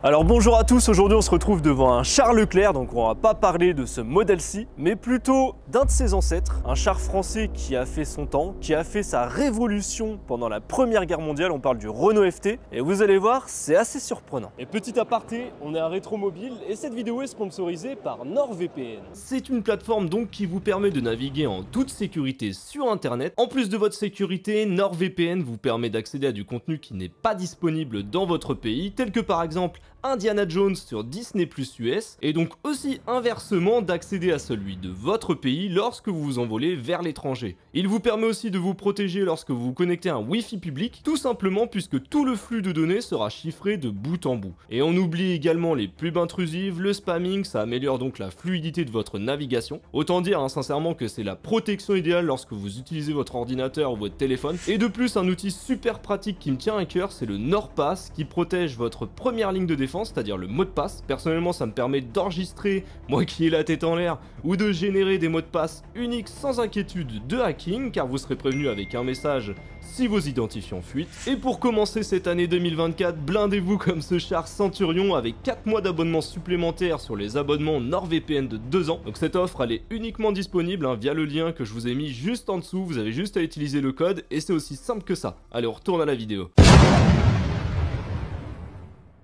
Alors bonjour à tous, aujourd'hui on se retrouve devant un char Leclerc, donc on va pas parler de ce modèle-ci, mais plutôt d'un de ses ancêtres, un char français qui a fait son temps, qui a fait sa révolution pendant la Première Guerre mondiale, on parle du Renault FT, et vous allez voir, c'est assez surprenant. Et petit aparté, on est à Rétromobile, et cette vidéo est sponsorisée par NordVPN. C'est une plateforme donc qui vous permet de naviguer en toute sécurité sur internet. En plus de votre sécurité, NordVPN vous permet d'accéder à du contenu qui n'est pas disponible dans votre pays, tel que par exemple Indiana Jones sur Disney+ US, et donc aussi inversement d'accéder à celui de votre pays lorsque vous vous envolez vers l'étranger. Il vous permet aussi de vous protéger lorsque vous vous connectez à un Wi-Fi public, tout simplement puisque tout le flux de données sera chiffré de bout en bout. Et on oublie également les pubs intrusives, le spamming, ça améliore donc la fluidité de votre navigation. Autant dire sincèrement que c'est la protection idéale lorsque vous utilisez votre ordinateur ou votre téléphone. Et de plus, un outil super pratique qui me tient à cœur, c'est le NordPass qui protège votre première ligne de défense, c'est-à-dire le mot de passe. Personnellement, ça me permet d'enregistrer, moi qui ai la tête en l'air, ou de générer des mots de passe uniques sans inquiétude de hacking, car vous serez prévenu avec un message si vos identifiants fuitent. Et pour commencer cette année 2024, blindez-vous comme ce char Centurion avec 4 mois d'abonnement supplémentaires sur les abonnements NordVPN de 2 ans. Donc cette offre, elle est uniquement disponible via le lien que je vous ai mis juste en dessous. Vous avez juste à utiliser le code et c'est aussi simple que ça. Allez, on retourne à la vidéo.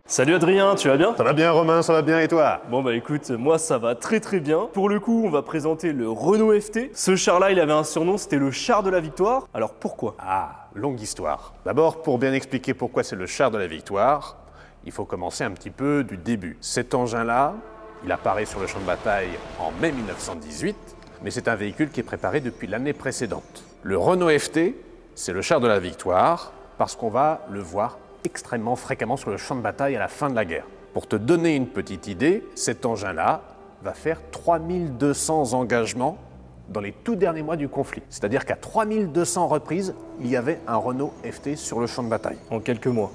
Salut Adrien, tu vas bien? Ça va bien Romain, ça va bien et toi? Bon bah écoute, moi ça va très bien. Pour le coup, on va présenter le Renault FT. Ce char-là, il avait un surnom, c'était le char de la victoire. Alors pourquoi? Ah, longue histoire. D'abord, pour bien expliquer pourquoi c'est le char de la victoire, il faut commencer un petit peu du début. Cet engin-là, il apparaît sur le champ de bataille en mai 1918, mais c'est un véhicule qui est préparé depuis l'année précédente. Le Renault FT, c'est le char de la victoire parce qu'on va le voir extrêmement fréquemment sur le champ de bataille à la fin de la guerre. Pour te donner une petite idée, cet engin-là va faire 3200 engagements dans les tout derniers mois du conflit. C'est-à-dire qu'à 3200 reprises, il y avait un Renault FT sur le champ de bataille. En quelques mois.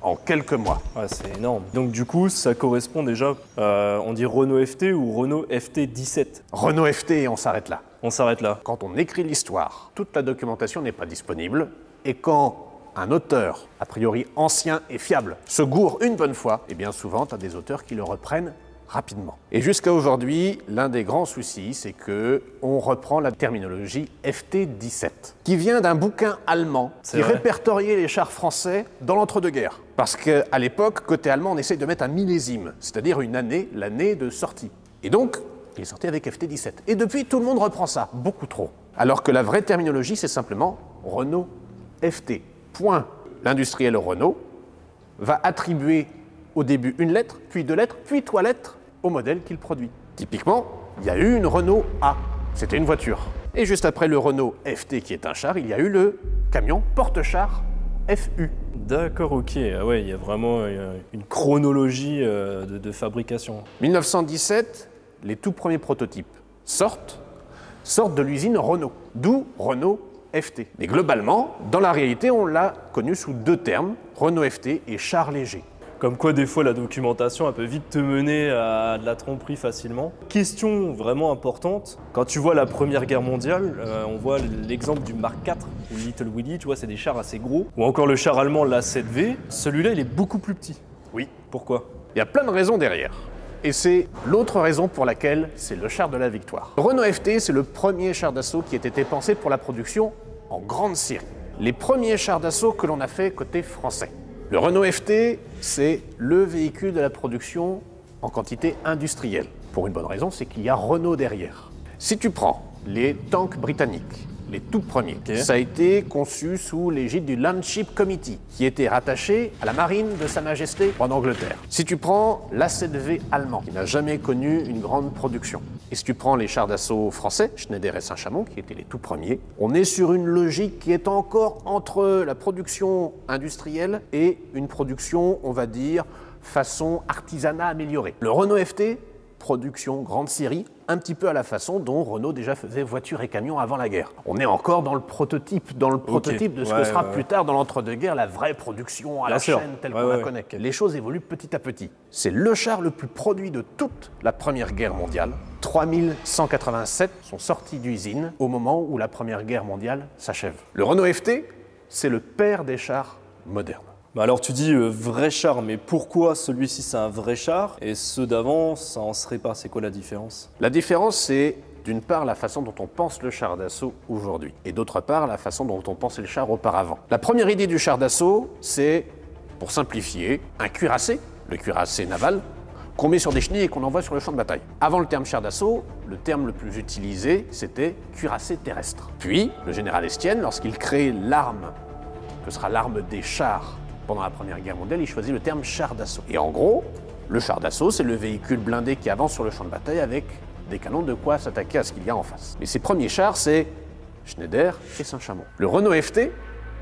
En quelques mois. Ouais, c'est énorme. Donc du coup, ça correspond déjà, on dit Renault FT ou Renault FT 17. Renault FT et on s'arrête là. On s'arrête là. Quand on écrit l'histoire, toute la documentation n'est pas disponible et quand un auteur, a priori ancien et fiable, se gourre une bonne fois, et bien souvent, tu as des auteurs qui le reprennent rapidement. Et jusqu'à aujourd'hui, l'un des grands soucis, c'est qu'on reprend la terminologie FT-17, qui vient d'un bouquin allemand qui répertoriait les chars français dans l'entre-deux-guerres. Parce qu'à l'époque, côté allemand, on essaye de mettre un millésime, c'est-à-dire une année, l'année de sortie. Et donc, il est sorti avec FT-17. Et depuis, tout le monde reprend ça, beaucoup trop. Alors que la vraie terminologie, c'est simplement Renault FT. Point. L'industriel Renault va attribuer au début une lettre, puis 2 lettres, puis 3 lettres au modèle qu'il produit. Typiquement, il y a eu une Renault A, c'était une voiture. Et juste après le Renault FT qui est un char, il y a eu le camion porte-char FU. D'accord, ok. Ah ouais, il y a vraiment une chronologie de fabrication. 1917, les tout premiers prototypes sortent de l'usine Renault, d'où Renault FT. Mais globalement, dans la réalité, on l'a connu sous 2 termes, Renault FT et char léger. Comme quoi, des fois, la documentation, elle peut vite te mener à de la tromperie facilement. Question vraiment importante, quand tu vois la Première Guerre mondiale, on voit l'exemple du Mark IV ou Little Willy, tu vois, c'est des chars assez gros. Ou encore le char allemand, l'A7V, celui-là, il est beaucoup plus petit. Oui. Pourquoi? Il y a plein de raisons derrière. Et c'est l'autre raison pour laquelle c'est le char de la victoire. Le Renault FT, c'est le premier char d'assaut qui a été pensé pour la production en grande série. Les premiers chars d'assaut que l'on a fait côté français. Le Renault FT, c'est le véhicule de la production en quantité industrielle. Pour une bonne raison, c'est qu'il y a Renault derrière. Si tu prends les tanks britanniques, les tout premiers, ça a été conçu sous l'égide du Landship Committee, qui était rattaché à la marine de Sa Majesté en Angleterre. Si tu prends l'A7V allemand, qui n'a jamais connu une grande production, et si tu prends les chars d'assaut français, Schneider et Saint-Chamond, qui étaient les tout premiers, on est sur une logique qui est encore entre la production industrielle et une production, on va dire, façon artisanat améliorée. Le Renault FT, production grande série, un petit peu à la façon dont Renault déjà faisait voitures et camions avant la guerre. On est encore dans le prototype, de ce que sera plus tard dans l'entre-deux-guerres la vraie production à la chaîne telle qu'on la connaît. Les choses évoluent petit à petit. C'est le char le plus produit de toute la Première Guerre mondiale. 3187 sont sortis d'usine au moment où la Première Guerre mondiale s'achève. Le Renault FT, c'est le père des chars modernes. Bah alors tu dis vrai char, mais pourquoi celui-ci c'est un vrai char et ceux d'avant ça en serait pas? C'est quoi la différence? La différence, c'est d'une part la façon dont on pense le char d'assaut aujourd'hui, et d'autre part la façon dont on pensait le char auparavant. La première idée du char d'assaut, c'est, pour simplifier, un cuirassé, le cuirassé naval, qu'on met sur des chenilles et qu'on envoie sur le champ de bataille. Avant le terme char d'assaut, le terme le plus utilisé, c'était cuirassé terrestre. Puis, le général Estienne, lorsqu'il crée l'arme, que sera l'arme des chars pendant la Première Guerre mondiale, il choisit le terme char d'assaut. Et en gros, le char d'assaut, c'est le véhicule blindé qui avance sur le champ de bataille avec des canons de quoi s'attaquer à ce qu'il y a en face. Mais ces premiers chars, c'est Schneider et Saint-Chamond. Le Renault FT,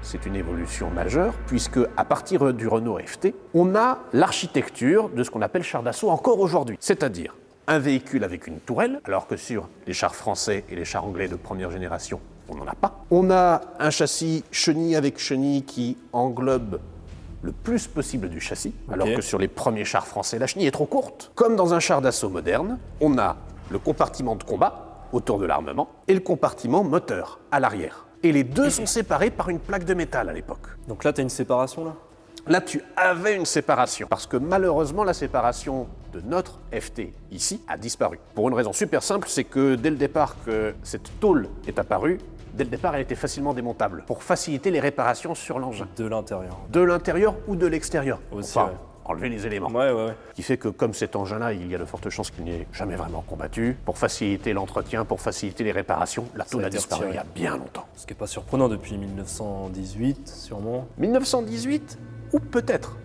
c'est une évolution majeure, puisque à partir du Renault FT, on a l'architecture de ce qu'on appelle char d'assaut encore aujourd'hui. C'est-à-dire un véhicule avec une tourelle, alors que sur les chars français et les chars anglais de première génération, on n'en a pas. On a un châssis chenille avec chenille qui englobe le plus possible du châssis, alors que sur les premiers chars français, la chenille est trop courte. Comme dans un char d'assaut moderne, on a le compartiment de combat autour de l'armement et le compartiment moteur à l'arrière. Et les deux sont séparés par une plaque de métal à l'époque. Donc là, tu as une séparation là? Là, tu avais une séparation, parce que malheureusement, la séparation de notre FT ici a disparu. Pour une raison super simple, c'est que dès le départ que cette tôle est apparue, dès le départ, elle était facilement démontable pour faciliter les réparations sur l'engin. De l'intérieur. De l'intérieur ou de l'extérieur. Aussi, enfin, ouais. Enlever les éléments. Ouais. Ce qui fait que comme cet engin-là, il y a de fortes chances qu'il n'ait jamais vraiment combattu, pour faciliter l'entretien, pour faciliter les réparations, la tôle a disparu il y a bien longtemps. Ce qui n'est pas surprenant depuis 1918, sûrement. 1918 ou peut-être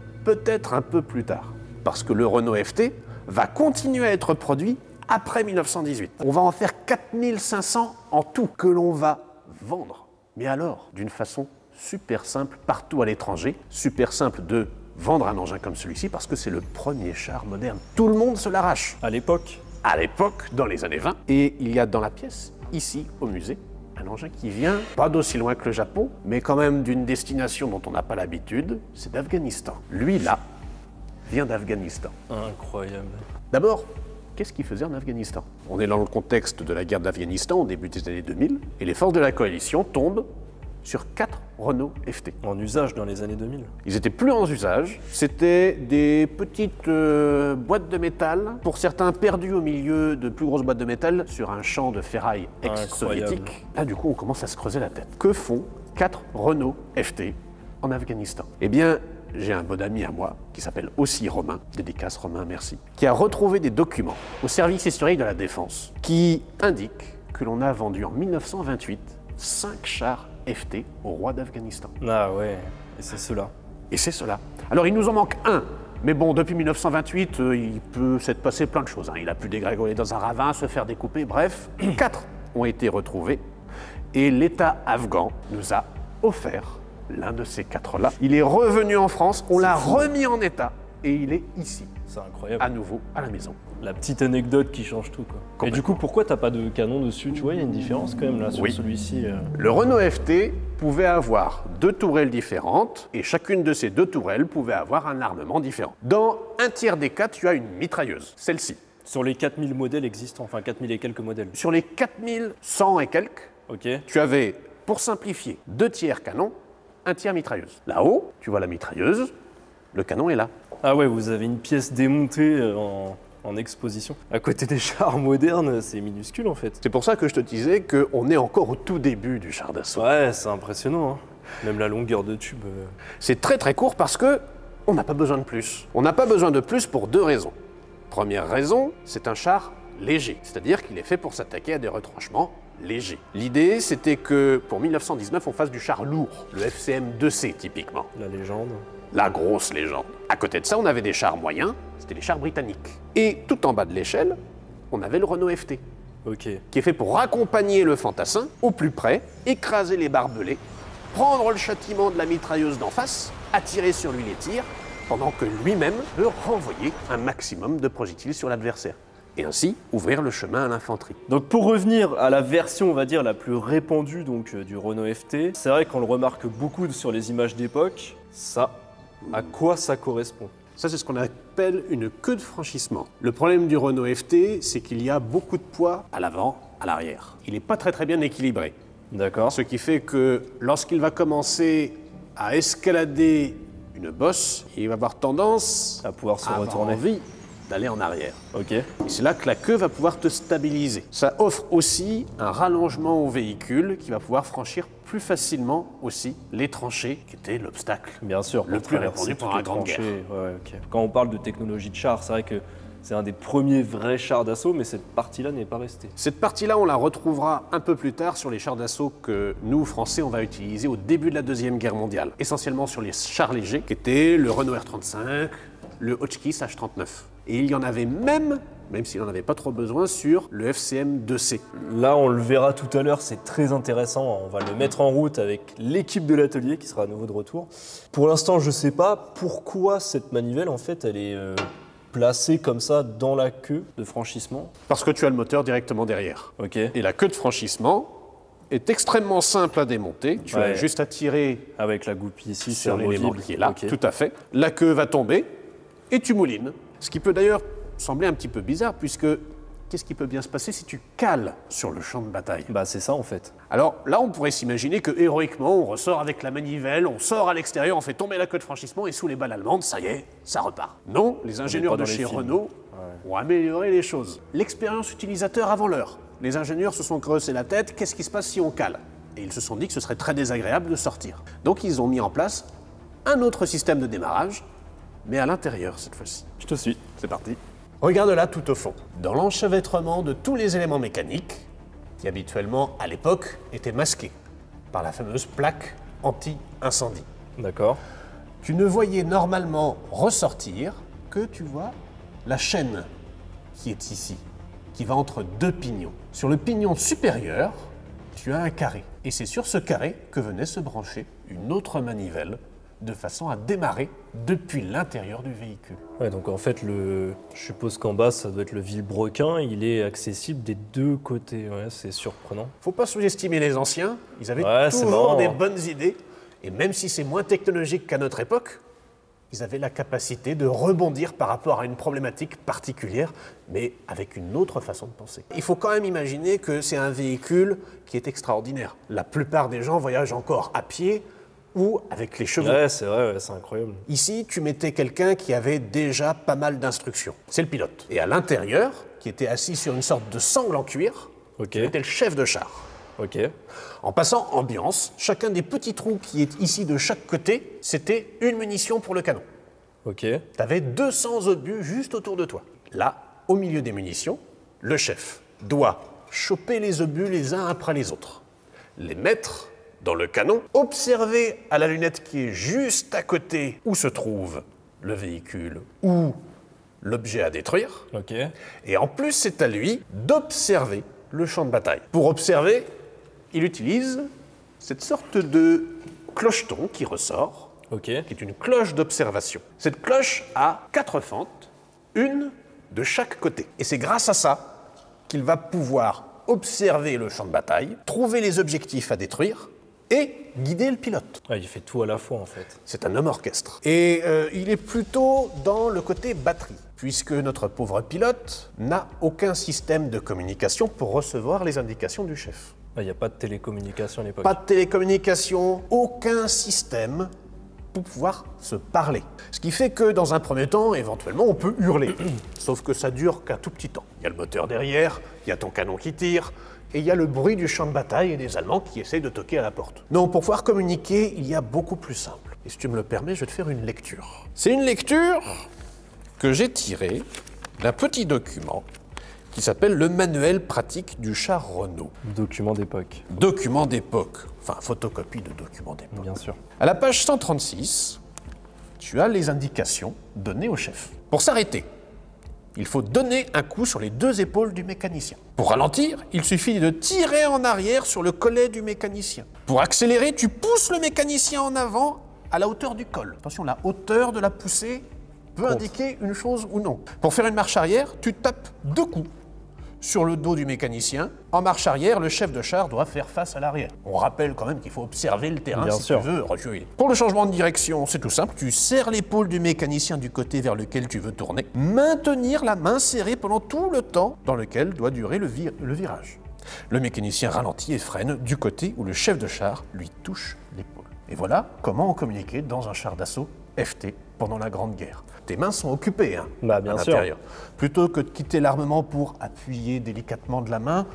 un peu plus tard. Parce que le Renault FT va continuer à être produit après 1918. On va en faire 4500 en tout que l'on va vendre. Mais alors, d'une façon super simple partout à l'étranger, super simple de vendre un engin comme celui-ci parce que c'est le premier char moderne. Tout le monde se l'arrache. À l'époque? À l'époque, dans les années 20. Et il y a dans la pièce, ici, au musée, un engin qui vient, pas d'aussi loin que le Japon, mais quand même d'une destination dont on n'a pas l'habitude, c'est d'Afghanistan. Lui, là, vient d'Afghanistan. Incroyable. D'abord, qu'est-ce qu'il faisait en Afghanistan? On est dans le contexte de la guerre d'Afghanistan au début des années 2000, et les forces de la coalition tombent sur 4 Renault FT. En usage dans les années 2000? Ils étaient plus en usage, c'était des petites boîtes de métal, pour certains perdus au milieu de plus grosses boîtes de métal sur un champ de ferraille ex-soviétique. Là, du coup, on commence à se creuser la tête. Que font 4 Renault FT en Afghanistan? Eh bien, j'ai un bon ami à moi qui s'appelle aussi Romain, dédicace Romain, merci, qui a retrouvé des documents au service historique de la défense qui indiquent que l'on a vendu en 1928 5 chars FT au roi d'Afghanistan. Ah ouais, et c'est cela. Et c'est cela. Alors il nous en manque un, mais bon, depuis 1928, il peut s'être passé plein de choses. Il a pu dégringoler dans un ravin, se faire découper, bref. 4 ont été retrouvés et l'État afghan nous a offert l'un de ces 4-là. Il est revenu en France, on l'a remis en état et il est ici. C'est incroyable. À nouveau, à la maison. La petite anecdote qui change tout, quoi. Et du coup, pourquoi t'as pas de canon dessus? Tu vois, il y a une différence quand même là sur celui-ci. Le Renault FT pouvait avoir 2 tourelles différentes et chacune de ces 2 tourelles pouvait avoir un armement différent. Dans un tiers des cas, tu as une mitrailleuse, celle-ci. Sur les 4000 modèles existants, enfin 4000 et quelques modèles. Sur les 4100 et quelques, tu avais, pour simplifier, 2 tiers canon, 1 tiers mitrailleuse. Là-haut, tu vois la mitrailleuse, le canon est là. Ah ouais, vous avez une pièce démontée en exposition. À côté des chars modernes, c'est minuscule en fait. C'est pour ça que je te disais qu'on est encore au tout début du char d'assaut. Ouais, c'est impressionnant, hein. Même la longueur de tube. C'est très très court parce que on n'a pas besoin de plus. On n'a pas besoin de plus pour 2 raisons. Première raison, c'est un char léger, c'est-à-dire qu'il est fait pour s'attaquer à des retranchements légers. L'idée, c'était que pour 1919, on fasse du char lourd, le FCM 2C typiquement. La légende. La grosse légende. À côté de ça, on avait des chars moyens, c'était les chars britanniques. Et tout en bas de l'échelle, on avait le Renault FT, qui est fait pour accompagner le fantassin au plus près, écraser les barbelés, prendre le châtiment de la mitrailleuse d'en face, attirer sur lui les tirs, pendant que lui-même peut renvoyer un maximum de projectiles sur l'adversaire. Et ainsi, ouvrir le chemin à l'infanterie. Donc pour revenir à la version, on va dire, la plus répandue donc, du Renault FT, c'est vrai qu'on le remarque beaucoup sur les images d'époque, ça, à quoi ça correspond? Ça, c'est ce qu'on appelle une queue de franchissement. Le problème du Renault FT, c'est qu'il y a beaucoup de poids à l'avant, à l'arrière. Il n'est pas très bien équilibré. D'accord. Ce qui fait que lorsqu'il va commencer à escalader une bosse et il va avoir tendance À pouvoir se avoir retourner. envie d'aller en arrière. Ok. Et c'est là que la queue va pouvoir te stabiliser. Ça offre aussi un rallongement au véhicule qui va pouvoir franchir plus facilement aussi les tranchées qui étaient l'obstacle. Bien sûr. Le pour plus traverser répandu pendant toutes la les Grande tranchées. Ouais, ok. Quand on parle de technologie de char, c'est vrai que c'est un des premiers vrais chars d'assaut, mais cette partie-là n'est pas restée. Cette partie-là, on la retrouvera un peu plus tard sur les chars d'assaut que nous, Français, on va utiliser au début de la Deuxième Guerre mondiale. Essentiellement sur les chars légers, qui étaient le Renault R35, le Hotchkiss H39. Et il y en avait même s'il n'en avait pas trop besoin, sur le FCM 2C. Là, on le verra tout à l'heure, c'est très intéressant. On va le mettre en route avec l'équipe de l'atelier qui sera à nouveau de retour. Pour l'instant, je ne sais pas pourquoi cette manivelle, en fait, elle est placée comme ça dans la queue de franchissement. Parce que tu as le moteur directement derrière. Ok. Et la queue de franchissement est extrêmement simple à démonter. Tu as juste à tirer avec la goupille ici sur l'élément qui est là, okay. Tout à fait. La queue va tomber et tu moulines. Ce qui peut d'ailleurs sembler un petit peu bizarre, puisque qu'est-ce qui peut bien se passer si tu cales sur le champ de bataille? Bah c'est ça en fait. Alors là, on pourrait s'imaginer que héroïquement, on ressort avec la manivelle, on sort à l'extérieur, on fait tomber la queue de franchissement et sous les balles allemandes, ça y est, ça repart. Non, les ingénieurs de chez Renault ont amélioré les choses. L'expérience utilisateur avant l'heure. Les ingénieurs se sont creusés la tête, qu'est-ce qui se passe si on cale? Et ils se sont dit que ce serait très désagréable de sortir. Donc ils ont mis en place un autre système de démarrage, mais à l'intérieur cette fois-ci. Je te suis. C'est parti. Regarde là tout au fond, dans l'enchevêtrement de tous les éléments mécaniques, qui habituellement, à l'époque, étaient masqués par la fameuse plaque anti-incendie. D'accord. Tu ne voyais normalement ressortir que, tu vois, la chaîne qui est ici, qui va entre deux pignons. Sur le pignon supérieur, tu as un carré. Et c'est sur ce carré que venait se brancher une autre manivelle, de façon à démarrer depuis l'intérieur du véhicule. Ouais, donc en fait, je suppose qu'en bas, ça doit être le vilebrequin, il est accessible des deux côtés, ouais, c'est surprenant. Faut pas sous-estimer les anciens, ils avaient toujours des bonnes idées, et même si c'est moins technologique qu'à notre époque, ils avaient la capacité de rebondir par rapport à une problématique particulière, mais avec une autre façon de penser. Il faut quand même imaginer que c'est un véhicule qui est extraordinaire. La plupart des gens voyagent encore à pied, ou avec les chevaux. Ouais, c'est vrai, ouais, c'est incroyable. Ici, tu mettais quelqu'un qui avait déjà pas mal d'instructions. C'est le pilote. Et à l'intérieur, qui était assis sur une sorte de sangle en cuir, Okay. était le chef de char. Ok. En passant ambiance, chacun des petits trous qui est ici de chaque côté, c'était une munition pour le canon. Ok. Tu avais 200 obus juste autour de toi. Là, au milieu des munitions, le chef doit choper les obus les uns après les autres, les mettre dans le canon, observer à la lunette qui est juste à côté où se trouve le véhicule ou l'objet à détruire. Ok. Et en plus, c'est à lui d'observer le champ de bataille. Pour observer, il utilise cette sorte de clocheton qui ressort, Ok. qui est une cloche d'observation. Cette cloche a 4 fentes, une de chaque côté. Et c'est grâce à ça qu'il va pouvoir observer le champ de bataille, trouver les objectifs à détruire, et guider le pilote. Ah, il fait tout à la fois en fait. C'est un homme orchestre. Et il est plutôt dans le côté batterie, puisque notre pauvre pilote n'a aucun système de communication pour recevoir les indications du chef. Il n'y a pas de télécommunication à l'époque. Pas de télécommunication, aucun système pour pouvoir se parler. Ce qui fait que dans un premier temps, éventuellement, on peut hurler. Sauf que ça dure qu'un tout petit temps. Il y a le moteur derrière, il y a ton canon qui tire, et il y a le bruit du champ de bataille et des Allemands qui essayent de toquer à la porte. Non, pour pouvoir communiquer, il y a beaucoup plus simple. Et si tu me le permets, je vais te faire une lecture. C'est une lecture que j'ai tirée d'un petit document qui s'appelle le manuel pratique du char Renault. Document d'époque. Document d'époque, enfin photocopie de document d'époque. Bien sûr. À la page 136, tu as les indications données au chef. Pour s'arrêter, il faut donner un coup sur les deux épaules du mécanicien. Pour ralentir, il suffit de tirer en arrière sur le collet du mécanicien. Pour accélérer, tu pousses le mécanicien en avant à la hauteur du col. Attention, la hauteur de la poussée peut indiquer une chose ou non. Pour faire une marche arrière, tu tapes 2 coups sur le dos du mécanicien. En marche arrière, le chef de char doit faire face à l'arrière. On rappelle quand même qu'il faut observer le terrain Bien si sûr. tu veux recueillir. Pour le changement de direction, c'est tout simple. Tu serres l'épaule du mécanicien du côté vers lequel tu veux tourner. Maintenir la main serrée pendant tout le temps dans lequel doit durer le virage. Le mécanicien ralentit et freine du côté où le chef de char lui touche l'épaule. Et voilà comment on communiquait dans un char d'assaut FT pendant la Grande Guerre. Tes mains sont occupées hein, Bah, bien à sûr. l'intérieur. Plutôt que de quitter l'armement pour appuyer délicatement de la main,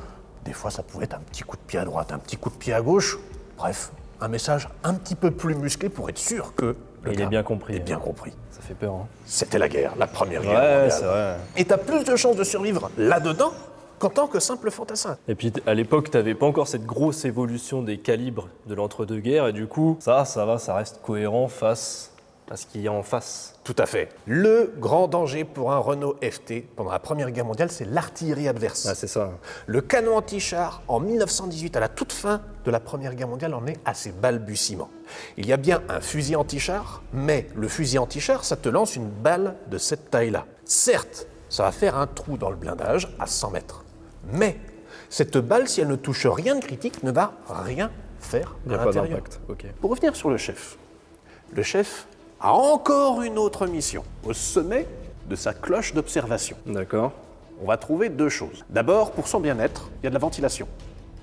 des fois ça pouvait être un petit coup de pied à droite, un petit coup de pied à gauche. Bref, un message un petit peu plus musclé pour être sûr que le Il gars est bien compris. est bien compris. Ça fait peur. Hein. C'était la guerre, la première guerre Ouais, mondiale. c'est vrai. Et t'as plus de chances de survivre là-dedans qu'en tant que simple fantassin. Et puis à l'époque, t'avais pas encore cette grosse évolution des calibres de l'entre-deux-guerres, et du coup, ça va, ça reste cohérent face à ce qu'il y a en face. Tout à fait. Le grand danger pour un Renault FT pendant la Première Guerre mondiale, c'est l'artillerie adverse. Ah, c'est ça. Le canon anti-char, en 1918, à la toute fin de la Première Guerre mondiale, en est à ses balbutiements. Il y a bien un fusil anti-char, mais le fusil anti-char, ça te lance une balle de cette taille-là. Certes, ça va faire un trou dans le blindage à 100 mètres. Mais cette balle, si elle ne touche rien de critique, ne va rien faire Il n'y à a pas l'intérieur. d'impact. Ok. Pour revenir sur le chef a encore une autre mission, au sommet de sa cloche d'observation. D'accord. On va trouver deux choses. D'abord, pour son bien-être, il y a de la ventilation.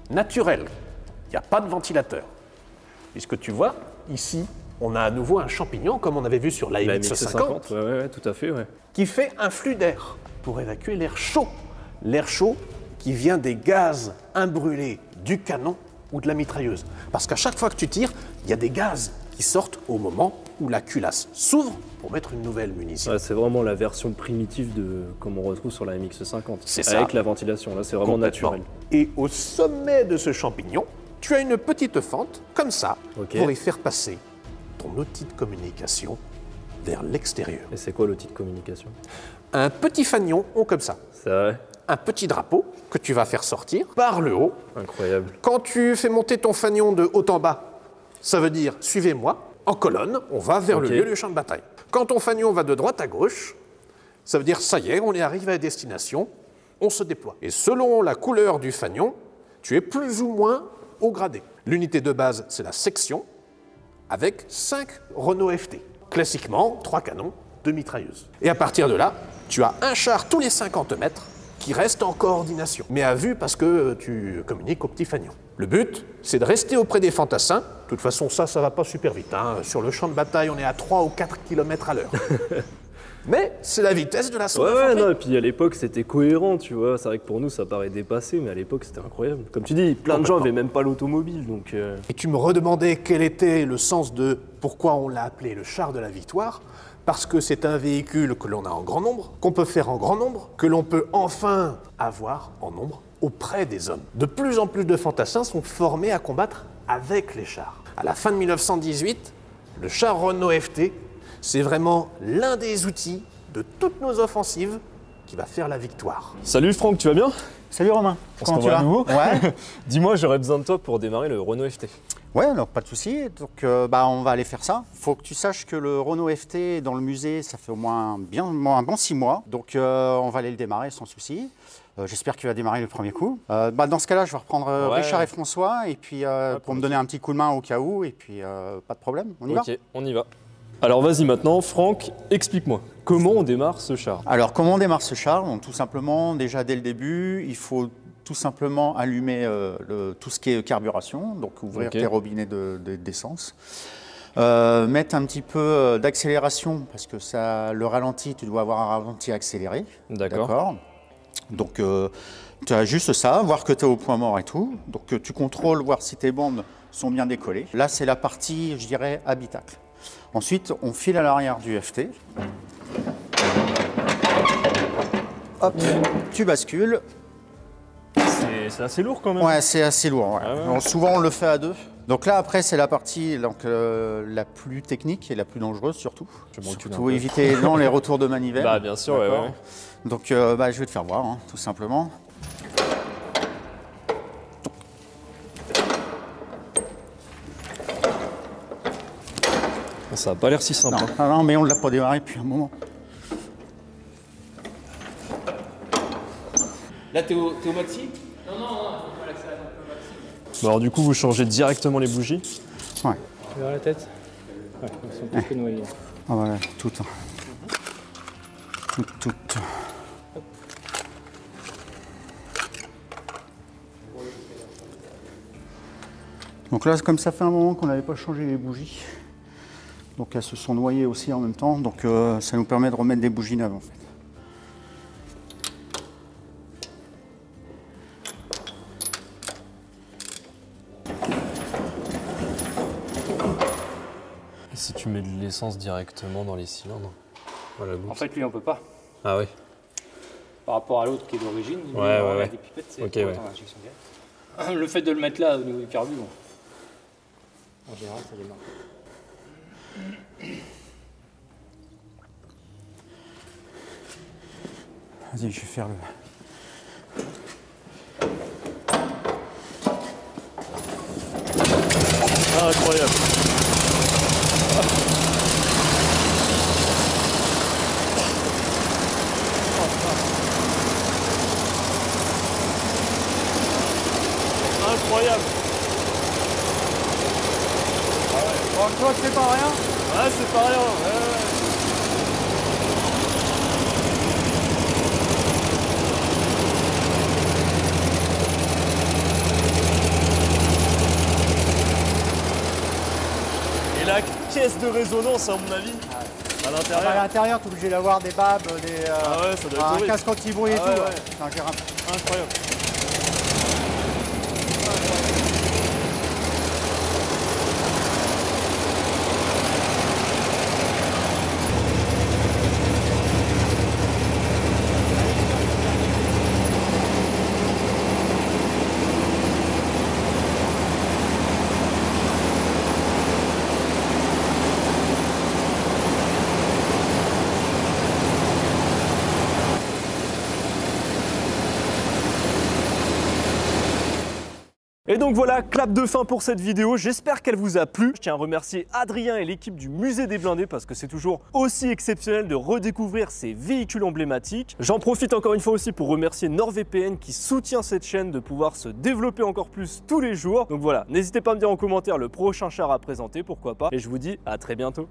Naturelle, il n'y a pas de ventilateur. Puisque tu vois, ici, on a à nouveau un champignon, comme on avait vu sur La l'AMX50, ouais, tout à fait, ouais. qui fait un flux d'air pour évacuer l'air chaud. L'air chaud qui vient des gaz imbrûlés du canon ou de la mitrailleuse. Parce qu'à chaque fois que tu tires, il y a des gaz qui sortent au moment où la culasse s'ouvre pour mettre une nouvelle munition. Ouais, c'est vraiment la version primitive de comme on retrouve sur la MX-50. C'est ça. Avec la ventilation, là c'est vraiment Complètement. naturel. Et au sommet de ce champignon, tu as une petite fente, comme ça, Ok. pour y faire passer ton outil de communication vers l'extérieur. Et c'est quoi l'outil de communication? Un petit fanion, comme ça. C'est vrai. Un petit drapeau que tu vas faire sortir par le haut. Incroyable. Quand tu fais monter ton fanion de haut en bas, ça veut dire « suivez-moi ». En colonne, on va vers Ok. le lieu du champ de bataille. Quand ton fanion va de droite à gauche, ça veut dire « ça y est, on est arrivé à destination, on se déploie ». Et selon la couleur du fanion, tu es plus ou moins au gradé. L'unité de base, c'est la section, avec 5 Renault FT. Classiquement, 3 canons, 2 mitrailleuses. Et à partir de là, tu as un char tous les 50 mètres qui reste en coordination, mais à vue parce que tu communiques au petit fanion. Le but, c'est de rester auprès des fantassins. De toute façon, ça va pas super vite. Hein. Sur le champ de bataille, on est à 3 ou 4 km à l'heure. Mais c'est la vitesse de l'assaut Ouais, d'infanterie. non, et puis à l'époque c'était cohérent, tu vois. C'est vrai que pour nous ça paraît dépassé, mais à l'époque c'était incroyable. Comme tu dis, plein de gens Complètement. avaient même pas l'automobile, donc. Et tu me redemandais quel était le sens de pourquoi on l'a appelé le char de la victoire. Parce que c'est un véhicule que l'on a en grand nombre, qu'on peut faire en grand nombre, que l'on peut enfin avoir en nombre auprès des hommes. De plus en plus de fantassins sont formés à combattre avec les chars. À la fin de 1918, le char Renault FT, c'est vraiment l'un des outils de toutes nos offensives qui va faire la victoire. Salut Franck, tu vas bien? Salut Romain, On se comment tu revoit à vas? nouveau. Ouais, Dis-moi, j'aurais besoin de toi pour démarrer le Renault FT. ouais, alors pas de souci. Donc on va aller faire ça. Faut que tu saches que le Renault FT dans le musée, ça fait au moins un bon 6 mois. Donc on va aller le démarrer sans souci. J'espère qu'il va démarrer le premier coup. Dans ce cas-là, je vais reprendre Ouais. Richard et François et puis pour me donner un petit coup de main au cas où. Et puis pas de problème, on y va. Ok, on y va. Alors vas-y maintenant, Franck, explique-moi, comment on démarre ce char? Alors, comment on démarre ce char? Donc, tout simplement, déjà dès le début, il faut tout simplement allumer tout ce qui est carburation, donc ouvrir Ok. tes robinets d'essence. Mettre un petit peu d'accélération, parce que le ralenti, tu dois avoir un ralenti accéléré. D'accord. Donc, tu as juste ça, voir que tu es au point mort et tout. Donc, tu contrôles, voir si tes bandes sont bien décollées. Là, c'est la partie, je dirais, habitacle. Ensuite, on file à l'arrière du FT. Hop, tu bascules. C'est assez lourd quand même. Ouais, c'est assez lourd. Ouais. Ah ouais. Alors, souvent, on le fait à deux. Donc là, après, c'est la partie la plus technique et la plus dangereuse surtout. Je me recule un Surtout peu. éviter les retours de manivelle. Bah bien sûr, ouais, D'accord. ouais. Donc je vais te faire voir, hein, tout simplement. Ça a pas l'air si simple. Non, hein. non, mais on ne l'a pas démarré depuis un moment. Là, t'es au maxi? Bon, alors du coup, vous changez directement les bougies. Ouais. Vers la tête? Ouais, elles sont presque noyées. Ah, voilà, tout. Tout. Donc là, comme ça fait un moment qu'on n'avait pas changé les bougies, Donc elles se sont noyées aussi en même temps, donc ça nous permet de remettre des bougies neuves en fait. Et si tu mets de l'essence directement dans les cylindres? Voilà, En fait, lui, on peut pas. Ah oui. Par rapport à l'autre qui est d'origine, lui, Ouais, on a ouais. des pipettes, c'est Ok, pour ouais. autant l'injection directe. Le fait de le mettre là au niveau du carbu, bon. En général, ça démarre. Vas-y, je vais faire le... Ah, incroyable. Incroyable. Bon, toi, c'est pas rien. Ouais, c'est pas rien. Ouais. Et la caisse de résonance, à mon avis, à À l'intérieur. l'intérieur, tu es obligé d'avoir des babs, des, Ah ouais, ça doit être un horrible. casque anti-bruit et Ah tout. ouais, Ouais. ouais. C'est ingérable. Incroyable. Et donc voilà, clap de fin pour cette vidéo, j'espère qu'elle vous a plu. Je tiens à remercier Adrien et l'équipe du Musée des Blindés parce que c'est toujours aussi exceptionnel de redécouvrir ces véhicules emblématiques. J'en profite encore une fois aussi pour remercier NordVPN qui soutient cette chaîne de pouvoir se développer encore plus tous les jours. Donc voilà, n'hésitez pas à me dire en commentaire le prochain char à présenter, pourquoi pas. Et je vous dis à très bientôt.